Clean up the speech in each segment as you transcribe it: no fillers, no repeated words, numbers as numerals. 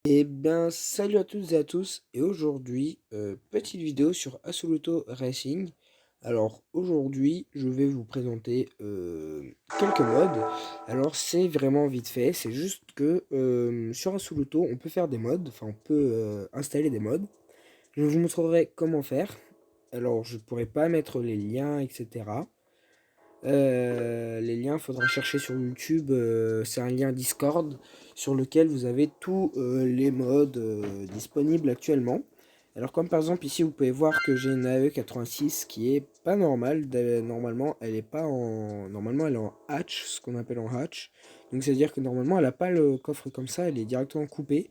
Eh bien, salut à toutes et à tous, et aujourd'hui, petite vidéo sur Assoluto Racing. Alors, aujourd'hui, je vais vous présenter quelques mods. Alors, c'est vraiment vite fait, c'est juste que sur Assoluto, on peut faire des mods, enfin, on peut installer des mods. Je vous montrerai comment faire. Alors, je ne pourrai pas mettre les liens, etc. Les liens, faudra chercher sur YouTube. C'est un lien Discord sur lequel vous avez tous les modes disponibles actuellement. Alors comme par exemple ici vous pouvez voir que j'ai une AE86 qui est pas normale. Normalement elle est pas en. Normalement elle est en hatch, ce qu'on appelle en hatch. Donc c'est à dire que normalement elle a pas le coffre comme ça, elle est directement coupée.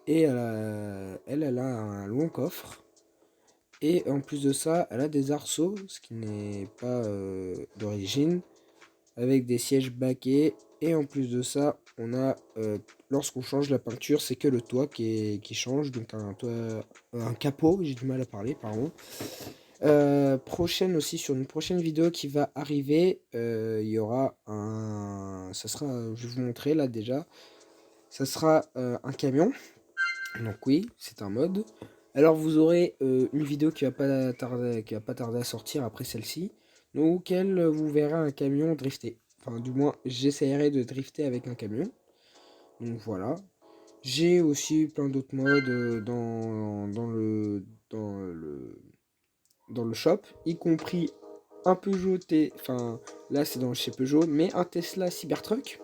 Et elle a un long coffre. Et en plus de ça, elle a des arceaux, ce qui n'est pas d'origine, avec des sièges baquets. Et en plus de ça, on a, lorsqu'on change la peinture, c'est que le toit qui change, donc un toit, un capot, j'ai du mal à parler, pardon. Prochaine aussi, sur une prochaine vidéo qui va arriver, il y aura un, ça sera, je vais vous montrer là déjà, ça sera un camion, donc oui, c'est un mode. Alors vous aurez une vidéo qui va pas tarder à sortir après celle-ci, dans laquelle vous verrez un camion drifter. Enfin, du moins, j'essaierai de drifter avec un camion. Donc voilà. J'ai aussi plein d'autres modes dans le shop, y compris un Peugeot enfin là c'est dans chez Peugeot, mais un Tesla Cybertruck.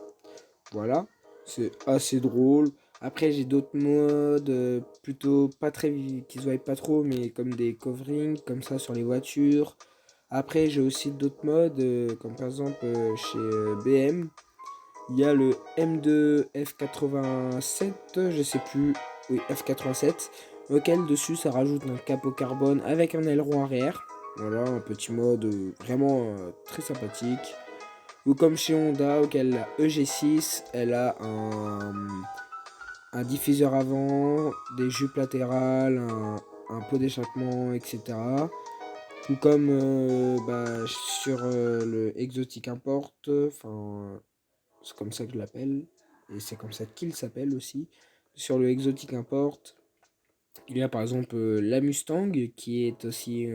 Voilà, c'est assez drôle. Après, j'ai d'autres modes plutôt pas très qui se voient pas trop, mais comme des coverings comme ça sur les voitures. Après, j'ai aussi d'autres modes, comme par exemple chez BM. Il y a le M2 F87, je sais plus, oui, F87, auquel dessus ça rajoute un capot carbone avec un aileron arrière. Voilà, un petit mode vraiment très sympathique. Ou comme chez Honda, auquel la EG6, elle a un diffuseur avant, des jupes latérales, un pot d'échappement, etc. Ou comme sur le Exotic Import, enfin c'est comme ça que je l'appelle, et c'est comme ça qu'il s'appelle aussi. Sur le Exotic Import, il y a par exemple la Mustang qui est aussi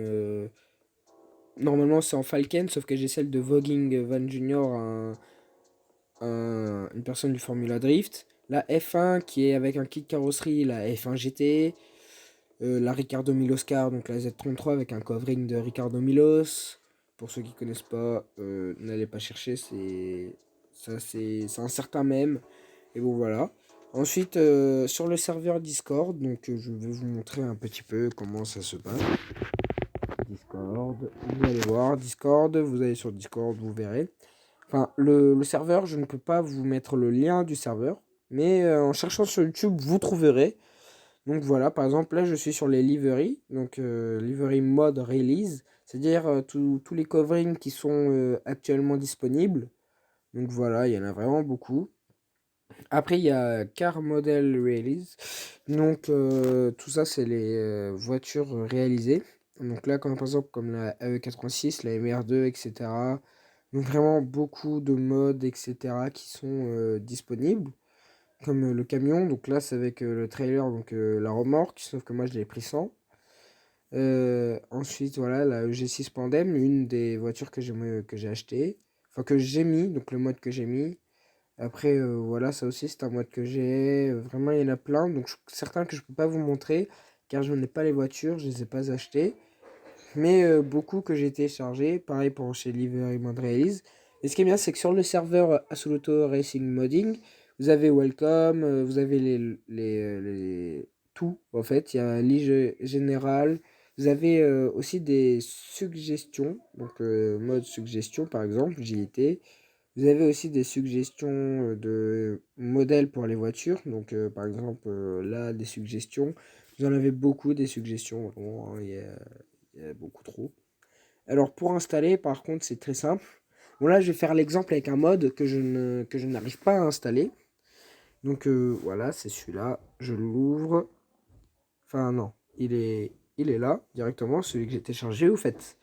normalement c'est en Falcon, sauf que j'ai celle de Voguing Van Junior, une personne du Formula Drift. La F1 qui est avec un kit carrosserie, la F1 GT. La Ricardo Miloscar, donc la Z33 avec un covering de Ricardo Milos. Pour ceux qui connaissent pas, n'allez pas chercher, c'est un certain mème. Et bon voilà. Ensuite, sur le serveur Discord, donc je vais vous montrer un petit peu comment ça se passe. Discord, vous allez voir Discord, vous allez sur Discord, vous verrez. Enfin, le serveur, je ne peux pas vous mettre le lien du serveur, mais en cherchant sur YouTube, vous trouverez. Donc voilà, par exemple, là je suis sur les liveries, donc livery mode release, c'est-à-dire tous les coverings qui sont actuellement disponibles. Donc voilà, il y en a vraiment beaucoup. Après, il y a car model release, donc tout ça c'est les voitures réalisées. Donc là, comme par exemple comme la AE86, la MR2, etc. Donc vraiment beaucoup de modes, etc. qui sont disponibles comme le camion. Donc là, c'est avec le trailer, donc la remorque, sauf que moi je l'ai pris sans. Ensuite, voilà, la EG6 Pandem, une des voitures que j'ai acheté, enfin que j'ai mis, donc le mode que j'ai mis. Après, voilà, ça aussi c'est un mode que j'ai. Vraiment, il y en a plein, donc certains que je peux pas vous montrer, car je n'ai pas les voitures, je les ai pas achetées. Mais beaucoup que j'ai téléchargé, pareil pour chez Livery Mode Release. Et ce qui est bien, c'est que sur le serveur Assoluto Racing Modding, vous avez Welcome, vous avez tout en fait. Il y a un lit général. Vous avez aussi des suggestions, donc mode suggestion par exemple, j'y étais. Vous avez aussi des suggestions de modèles pour les voitures, donc par exemple là, des suggestions. Vous en avez beaucoup des suggestions, vraiment, hein, il y a beaucoup trop. Alors pour installer, par contre, c'est très simple. Bon là, je vais faire l'exemple avec un mode que je n'arrive pas à installer. Donc voilà, c'est celui-là. Je l'ouvre. Enfin non, il est là directement, celui que j'ai téléchargé. Vous faites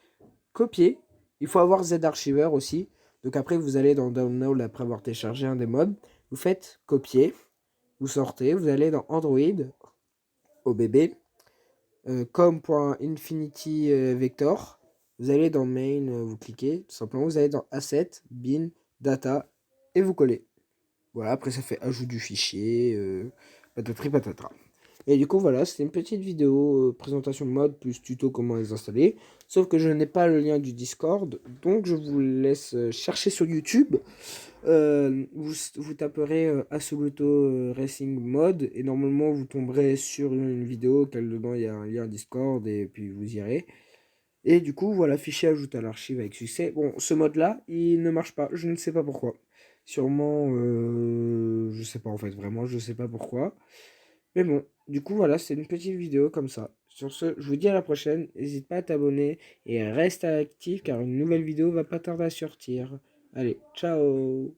copier. Il faut avoir Z-Archiver aussi. Donc après, vous allez dans Download après avoir téléchargé un des modes. Vous faites copier. Vous sortez, vous allez dans Android, au bébé, com.infinity vector. Vous allez dans Main, vous cliquez, tout simplement, vous allez dans Asset, Bin, Data, et vous collez. Voilà, après ça fait ajout du fichier, patatri patata. Et du coup, voilà, c'était une petite vidéo présentation de mode plus tuto comment les installer. Sauf que je n'ai pas le lien du Discord, donc je vous laisse chercher sur YouTube. Vous taperez Assoluto Racing Mode et normalement vous tomberez sur une vidéo, auquel dedans il y a un lien Discord et puis vous irez. Et du coup, voilà, fichier ajouté à l'archive avec succès. Bon, ce mode-là, il ne marche pas, je ne sais pas pourquoi. Sûrement, je sais pas en fait, vraiment, je sais pas pourquoi. Mais bon, du coup, voilà, c'est une petite vidéo comme ça. Sur ce, je vous dis à la prochaine. N'hésite pas à t'abonner et reste actif car une nouvelle vidéo va pas tarder à sortir. Allez, ciao!